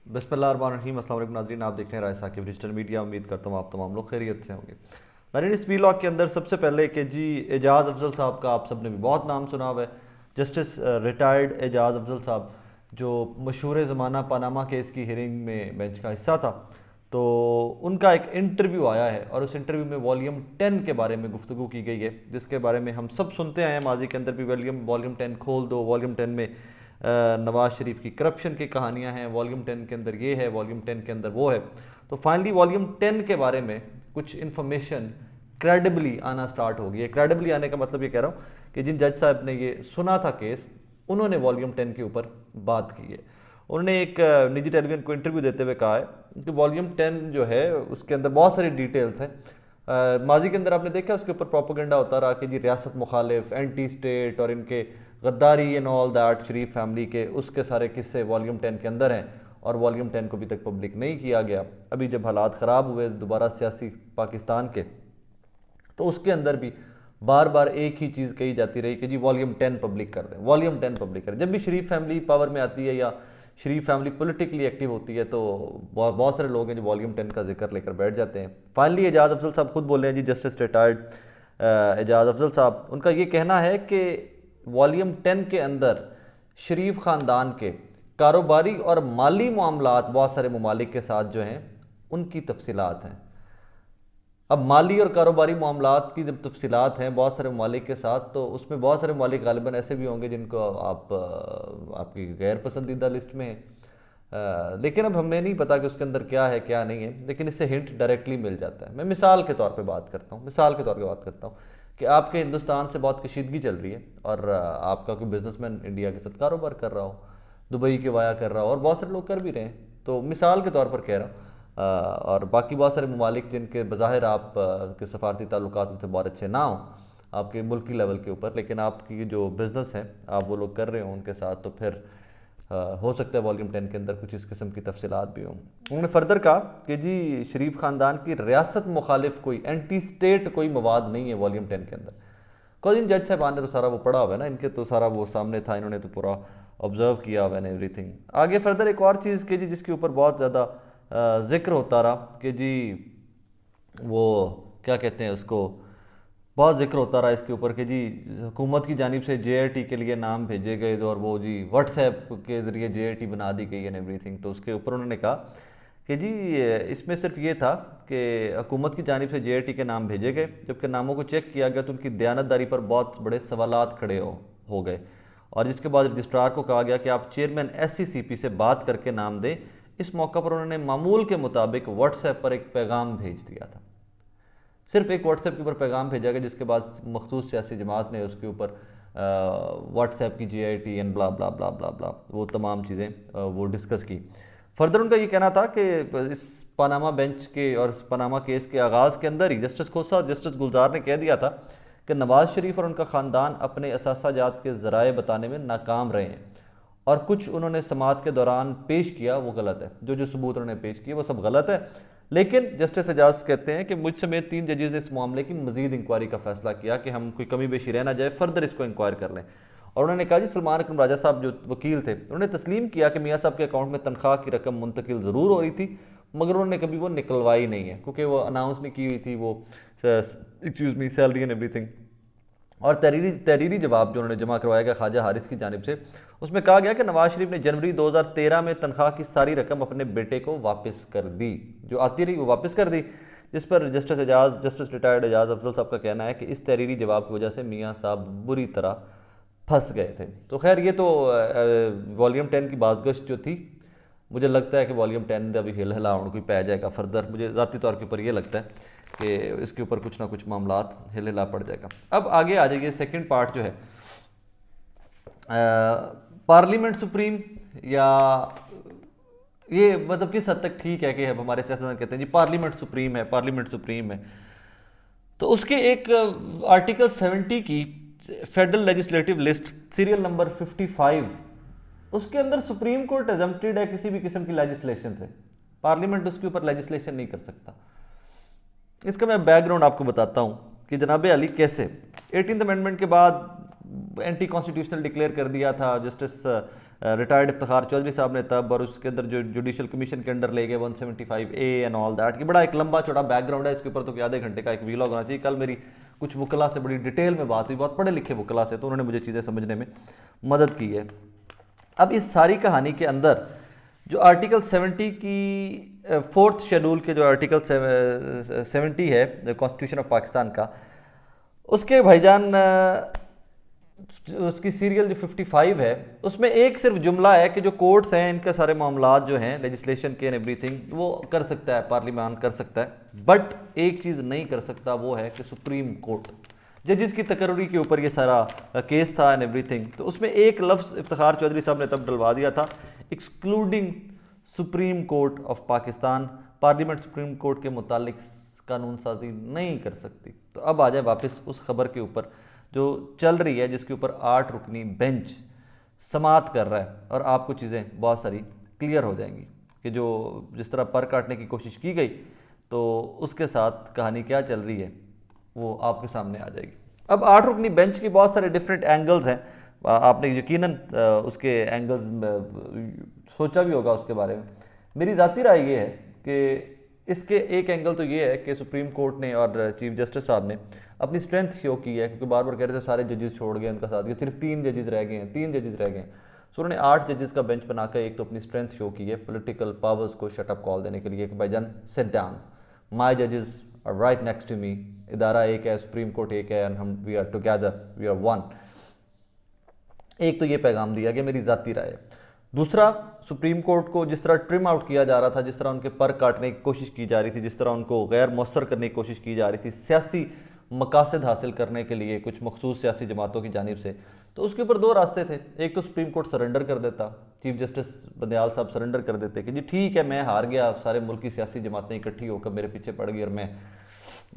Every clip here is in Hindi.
बिस्मिल्लाहिर्रहमानिर्रहीम। अस्सलाम वालेकुम नाज़रीन, आप देख रहे हैं राय साकिब डिजिटल मीडिया। उम्मीद करता हूँ आप तमाम लोग खैरियत से होंगे। नाज़रीन, इस वीलॉग के अंदर सबसे पहले कि जी एजाज़ अफजल साहब का आप सब ने भी बहुत नाम सुना हुआ है। जस्टिस रिटायर्ड एजाज़ अफजल साहब जो मशहूर ज़माना पनामा केस की हियरिंग में बेंच का हिस्सा था, तो उनका एक इंटरव्यू आया है और उस इंटरव्यू में वॉल्यूम 10 के बारे में गुफ्तगू की गई है, जिसके बारे में हम सब सुनते आए हैं माजी के अंदर भी। वॉल्यूम 10 खोल दो, वॉल्यूम 10 में नवाज़ शरीफ की करप्शन की कहानियाँ हैं, वॉल्यूम 10 के अंदर ये है, वॉल्यूम 10 के अंदर वो है। तो फाइनली वॉल्यूम 10 के बारे में कुछ इन्फॉर्मेशन क्रेडिबली आना स्टार्ट हो गई है। क्रेडिबली आने का मतलब ये कह रहा हूँ कि जिन जज साहब ने ये सुना था केस, उन्होंने वॉल्यूम 10 के ऊपर बात की है। उन्होंने एक निजी टेलीविजन को इंटरव्यू देते हुए कहा है कि वॉल्यूम 10 जो है उसके अंदर बहुत सारी डिटेल्स हैं। माजी के अंदर आपने देखा उसके ऊपर प्रोपोगंडा होता रहा कि जी रियासत मुखालिफ, एंटी स्टेट और इनके गद्दारी and all that, Sharif family के उसके सारे किस्से वॉल्यूम 10 के अंदर हैं और वॉल्यूम 10 को अभी तक पब्लिक नहीं किया गया। अभी जब हालात ख़राब हुए दोबारा सियासी पाकिस्तान के, तो उसके अंदर भी बार बार एक ही चीज़ कही जाती रही कि जी वॉल्यूम 10 पब्लिक कर दें, वॉल्यूम 10 पब्लिक करें। जब भी शरीफ फैमिली पावर में आती है या शरीफ फैमिली पॉलिटिकली एक्टिव होती है, तो बहुत सारे लोग हैं जो वॉल्यूम 10 का जिक्र लेकर बैठ जाते हैं। फाइनली एजाज़ अफजल साहब खुद बोले हैं जी, जस्टिस रिटायर्ड एजाज़ अफजल साहब, उनका ये कहना है कि वॉल्यूम 10 के अंदर शरीफ ख़ानदान के कारोबारी और माली मामलात बहुत सारे ममालिक के साथ जो हैं उनकी तफसीलात हैं। अब माली और कारोबारी मामलात की जब तफसीलात हैं बहुत सारे ममालिक के साथ, तो उसमें बहुत सारे ममालिक गालिबन ऐसे भी होंगे जिनको आप आपकी गैर पसंदीदा लिस्ट में है। लेकिन अब हमें नहीं पता कि उसके अंदर क्या है क्या नहीं है, लेकिन इससे हिंट डायरेक्टली मिल जाता है। मैं मिसाल के तौर पे बात करता हूँ, कि आपके हिंदुस्तान से बहुत कशीदगी चल रही है और आपका कोई बिजनेसमैन इंडिया के साथ कारोबार कर रहा हो, दुबई के वाया कर रहा हो, और बहुत सारे लोग कर भी रहे हैं, तो मिसाल के तौर पर कह रहा हूँ। और बाकी बहुत सारे ममालिक जिनके बज़ाहिर आप के सफारती ताल्लुकात उनसे बहुत अच्छे ना हों आपके मुल्की लेवल के ऊपर, लेकिन आपकी जो बिज़नेस है आप वो लोग कर रहे हो उनके साथ, तो फिर हो सकता है वॉल्यूम 10 के अंदर कुछ इस किस्म की तफसीलात भी हों। उन्होंने फर्दर कहा कि जी शरीफ ख़ानदान की रियासत मुखालिफ कोई एंटी स्टेट कोई मवाद नहीं है वॉल्यूम 10 के अंदर। कौन इन जज साहबान ने तो सारा वो पढ़ा हुआ है ना, इनके तो सारा वो सामने था, इन्होंने तो पूरा ऑब्जर्व किया हुआ है एवरीथिंग। आगे फर्दर एक और चीज़ की जी जिसके ऊपर बहुत ज़्यादा जिक्र होता रहा कि जी वो क्या कहते हैं उसको, बहुत जिक्र होता रहा इसके ऊपर कि जी हुकूमत की जानिब से JIT के लिए नाम भेजे गए और वो जी व्हाट्सएप के ज़रिए JIT बना दी गई एंड एवरीथिंग। तो उसके ऊपर उन्होंने कहा कि जी इसमें सिर्फ ये था कि हुकूमत की जानिब से JIT के नाम भेजे गए, जबकि नामों को चेक किया गया तो उनकी दयानतदारी पर बहुत बड़े सवालात खड़े हो गए, और जिसके बाद रजिस्ट्रार को कहा गया कि आप चेयरमैन SCCP से बात करके नाम दें। इस मौका पर उन्होंने मामूल के मुताबिक व्हाट्सएप पर एक पैगाम भेज दिया था। सिर्फ एक व्हाट्सएप के ऊपर पैगाम भेजा गया, जिसके बाद मखसूस सियासी जमात ने उसके ऊपर व्हाट्सएप की JIT एंड ब्ला ब्ला ब्ला ब्ला ब्ला वो तमाम चीज़ें वो डिस्कस की। फर्दर उनका ये कहना था कि इस पनामा बेंच के और पनामा केस के आगाज़ के अंदर ही जस्टिस खोसा और जस्टिस गुलजार ने कह दिया था कि नवाज़ शरीफ और उनका ख़ानदान अपने असासाजात के ज़राए बताने में नाकाम रहे हैं, और कुछ उन्होंने समात के दौरान पेश किया वो गलत है। जो सबूत उन्होंने पेश किए वो सब गलत है। लेकिन जस्टिस एजाज कहते हैं कि मुझ समेत 3 जजेस ने इस मामले की मजीद इंक्वायरी का फैसला किया कि हम कोई कमी बेशी रह ना जाए, फर्दर इसको इंक्वायर कर लें। और उन्होंने कहा जी सलमान अकरम राजा साहब जो वकील थे, उन्होंने तस्लीम किया कि मियाँ साहब के अकाउंट में तनख्वाह की रकम मुंतकिल ज़रूर हो रही थी, मगर उन्होंने कभी वो निकलवाई नहीं है क्योंकि वो अनाउंस नहीं की हुई थी वो excuse me salary and everything. और तहरीरी जवाब जो उन्होंने जमा करवाया गया ख्वाजा हारिस की जानिब से, उसमें कहा गया कि नवाज शरीफ ने जनवरी 2013 में तनख्वाह की सारी रकम अपने बेटे को वापस कर दी, जो आती रही वो वापस कर दी, जिस पर जस्टिस रिटायर्ड एजाज़ अफजल साहब का कहना है कि इस तहरीरी जवाब की वजह से मियाँ साहब बुरी तरह फंस गए थे। तो खैर ये तो वॉल्यूम 10 की बाज़गश्त जो थी, मुझे लगता है कि वॉल्यूम 10 अभी हिल हिलाउण कोई पै जाएगा फर्दर, मुझे ज़ाती तौर के ऊपर ये लगता है कि इसके ऊपर कुछ ना कुछ मामलात हिल हिला पड़ जाएगा। अब आगे आ जाइए, सेकंड पार्ट जो है पार्लियामेंट सुप्रीम, या ये मतलब किस हद तक ठीक है कि अब हमारे सियासतदान कहते हैं जी पार्लियामेंट सुप्रीम है, पार्लियामेंट सुप्रीम है। तो उसके एक आर्टिकल 70 की federal legislative list serial number 55, उसके अंदर सुप्रीम कोर्ट एग्जम्प्टेड है किसी भी किस्म की लेजिस्लेशन से, पार्लियामेंट उसके ऊपर लेजिस्लेशन नहीं कर सकता। इसका मैं बैकग्राउंड आपको बताता हूँ कि जनाब अली कैसे 18th अमेंडमेंट के बाद एंटी कॉन्स्टिट्यूशनल डिक्लेयर कर दिया था जस्टिस रिटायर्ड इफ्तिखार चौधरी साहब ने तब, और उसके अंदर जो जुडिशल कमीशन के अंडर ले गए 175A एंड ऑल दैट, कि बड़ा एक लंबा चौड़ा बैकग्राउंड है इसके ऊपर, तो आधे घंटे का एक वीलॉग होना चाहिए। कल मेरी कुछ वकला से बड़ी डिटेल में बात हुई, बहुत पढ़े लिखे वकला से, तो उन्होंने मुझे चीज़ें समझने में मदद की है। अब इस सारी कहानी के अंदर जो आर्टिकल 70 की फोर्थ शेड्यूल के जो आर्टिकल 70 है कॉन्स्टिट्यूशन ऑफ पाकिस्तान का, उसके भाईजान उसकी सीरियल जो 55 है उसमें एक सिर्फ जुमला है कि जो कोर्ट्स हैं इनके सारे मामलात जो हैं लेजिस्लेशन के एंड एवरीथिंग वो कर सकता है, पार्लियामान कर सकता है, बट एक चीज़ नहीं कर सकता, वो है कि सुप्रीम कोर्ट जजिस की तकर्री के ऊपर ये सारा केस था एंड एवरीथिंग। तो उसमें एक लफ्ज़ इफ्तिखार चौधरी साहब ने तब डलवा दिया था, excluding supreme court of Pakistan, parliament supreme court के मुतालिक कानून साजी नहीं कर सकती। तो अब आ जाए वापस उस खबर के ऊपर जो चल रही है, जिसके ऊपर 8 रुकनी बेंच समात कर रहा है, और आपको चीज़ें बहुत सारी क्लियर हो जाएंगी कि जो जिस तरह पर काटने की कोशिश की गई तो उसके साथ कहानी क्या चल रही है वो आपके सामने आ जाएगी। अब 8 रुकनी बेंच की बहुत सारे डिफरेंट एंगल्स हैं, आपने यकीनन उसके एंगल्स सोचा भी होगा उसके बारे में। मेरी ज़ाती राय ये है कि इसके एक एंगल तो ये है कि सुप्रीम कोर्ट ने और चीफ जस्टिस साहब ने अपनी स्ट्रेंथ शो की है, क्योंकि बार बार कह रहे थे सारे जजेस छोड़ गए उनका साथ, ये सिर्फ 3 जजेस रह गए हैं, 3 जजेस रह गए हैं। सो उन्होंने 8 जजेस का बेंच बनाकर एक तो अपनी स्ट्रेंथ शो की है पॉलिटिकल पावर्स को शटअप कॉल देने के लिए कि भाईजान सिट डाउन, माई जजेस are right next to me, इदारा एक है, सुप्रीम कोर्ट एक है, एंड हम we are together, we are one. एक तो ये पैगाम दिया गया, मेरी ज़ाती राय है। दूसरा, सुप्रीम कोर्ट को जिस तरह ट्रिम आउट किया जा रहा था, जिस तरह उनके पर काटने की कोशिश की जा रही थी, जिस तरह उनको गैर मौसर करने की कोशिश की जा रही थी सियासी मकासद हासिल करने के लिए कुछ मखसूस सियासी जमातों की जानिब से, तो उसके ऊपर 2 रास्ते थे। एक तो सुप्रीम कोर्ट सरेंडर कर देता, चीफ जस्टिस बंदयाल साहब सरेंडर कर देते कि जी ठीक है मैं हार गया, सारे मुल्क की सियासी जमातें इकट्ठी होकर मेरे पीछे पड़ गई और मैं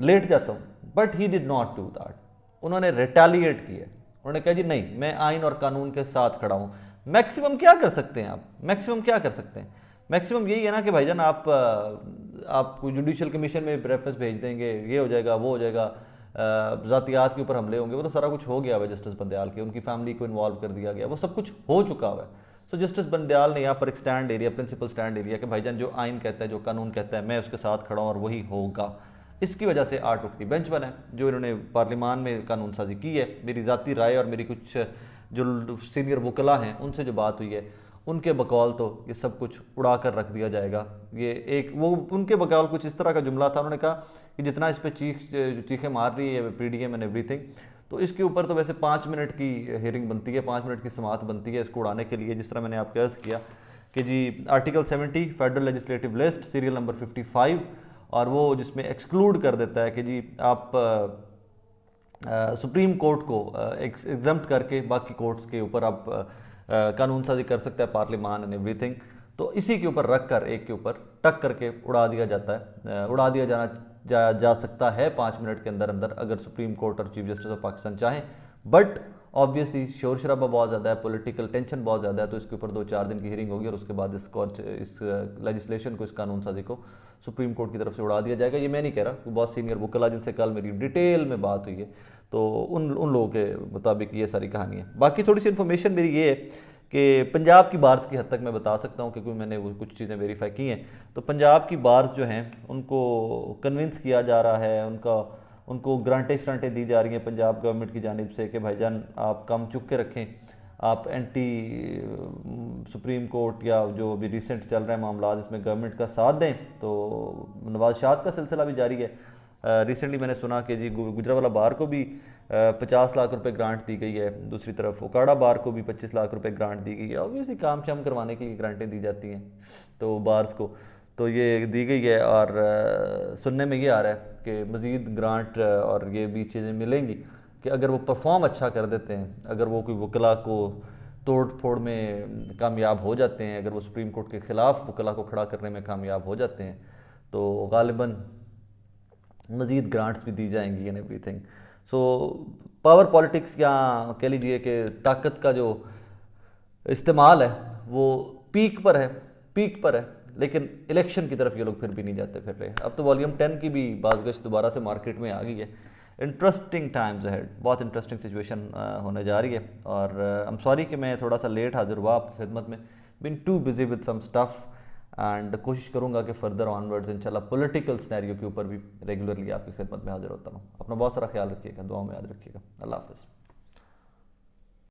लेट जाता हूँ, but he did not do that. उन्होंने रिटेलिएट किया, उन्होंने कहा जी नहीं, मैं आइन और कानून के साथ खड़ा हूँ। मैक्सिमम क्या कर सकते हैं आप, मैक्सिमम क्या कर सकते हैं, मैक्सिमम यही है ना कि भाईजान आपको जुडिशल कमीशन में रेफरेंस भेज देंगे, ये हो जाएगा, वो हो जाएगा, ज़ातियात के ऊपर हमले होंगे, वो तो सारा कुछ हो गया हुआ जस्टिस बंदयाल के, उनकी फैमिली को इन्वॉल्व कर दिया गया, वो सब कुछ हो चुका हुआ है। सो जस्टिस बंदयाल ने यहाँ पर एक stand area, principal stand area कि भाईजान जो आइन कहता है, जो कानून कहता है, मैं उसके साथ खड़ा हूँ और वही होगा। इसकी वजह से 8 रुकनी बेंच बना है, जो इन्होंने पार्लियामान में कानून साजी की है। मेरी ज़ाती राय और मेरी कुछ जो सीनियर वकला हैं उनसे जो बात हुई है, उनके बकौल तो ये सब कुछ उड़ा कर रख दिया जाएगा। ये एक वो उनके बकौल कुछ इस तरह का जुमला था, उन्होंने कहा कि जितना इस पर चीखें मार रही है PDM एंड एवरीथिंग, तो इसके ऊपर तो वैसे 5 मिनट की हियरिंग बनती है, 5 मिनट की समात बनती है इसको उड़ाने के लिए। जिस तरह मैंने आपको अर्ज़ किया कि जी article 70 federal legislative list serial number 55, और वो जिसमें एक्सक्लूड कर देता है कि जी आप सुप्रीम कोर्ट को एग्जम्प्ट करके बाकी कोर्ट्स के ऊपर आप कानून साजी कर सकता है पार्लियामान एंड एवरीथिंग। तो इसी के ऊपर रख कर एक के ऊपर टक करके उड़ा दिया जाता है, उड़ा दिया जा सकता है 5 मिनट के अंदर अंदर, अगर सुप्रीम कोर्ट और चीफ जस्टिस ऑफ पाकिस्तान चाहें। बट ऑब्वियसली शोर शराबा बहुत ज़्यादा है, पॉलिटिकल टेंशन बहुत ज़्यादा है, तो इसके ऊपर 2-4 दिन की हियरिंग होगी और उसके बाद इस लेजिस्लेशन को, इस कानून साजी को सुप्रीम कोर्ट की तरफ से उड़ा दिया जाएगा। ये मैं नहीं कह रहा, बहुत सीनियर वकला जिनसे कल मेरी डिटेल में बात हुई है, तो उन लोगों के मुताबिक ये सारी कहानी है। बाकी थोड़ी सी इन्फॉर्मेशन मेरी ये है कि पंजाब की बार्स की हद तक मैं बता सकता हूँ, क्योंकि मैंने वो कुछ चीज़ें वेरीफाई की हैं। तो पंजाब की बार्स जो हैं उनको कन्विंस किया जा रहा है, उनको ग्रांटें दी जा रही हैं पंजाब गवर्नमेंट की जानिब से कि भाईजान आप कम चुप के रखें, आप एंटी सुप्रीम कोर्ट या जो अभी रिसेंट चल रहा है मामला इसमें गवर्नमेंट का साथ दें। तो नवाज शाद का सिलसिला भी जारी है। रिसेंटली मैंने सुना कि जी गुजरावाला बार को भी 50 लाख रुपए ग्रांट दी गई है, दूसरी तरफ ओकाड़ा बार को भी 25 लाख रुपए ग्रांट दी गई है। ऑब्वियसली काम शाम करवाने के लिए ग्रांटें दी जाती हैं तो बार्स को, तो ये दी गई है। और सुनने में ये आ रहा है कि मज़ीद ग्रांट और ये भी चीज़ें मिलेंगी कि अगर वो परफॉर्म अच्छा कर देते हैं, अगर वो कोई वकला को तोड़ फोड़ में कामयाब हो जाते हैं, अगर वो सुप्रीम कोर्ट के ख़िलाफ़ वकला को खड़ा करने में कामयाब हो जाते हैं, तो गालिबन मज़ीद ग्रांट्स भी दी जाएंगी and everything. So power politics या कह लीजिए कि ताकत का जो इस्तेमाल है वो पीक पर है, लेकिन इलेक्शन की तरफ ये लोग फिर भी नहीं जाते फिर रहे। अब तो वॉल्यूम 10 की भी बाज़गश दोबारा से मार्केट में आ गई है। इंटरेस्टिंग टाइम्स अहेड, बहुत इंटरेस्टिंग सिचुएशन होने जा रही है। और आई एम सॉरी कि मैं थोड़ा सा लेट हाजिर हुआ आपकी खिदमत में, been too busy with some stuff, and कोशिश करूंगा कि फर्दर ऑनवर्ड्स इंशाल्लाह पॉलिटिकल सिनेरियो के ऊपर भी रेगुलरली आपकी खिदमत में हाजिर होता हूँ। अपना बहुत सारा ख्याल रखिएगा, दुआ में याद रखिएगा। अल्लाह हाफ़िज़।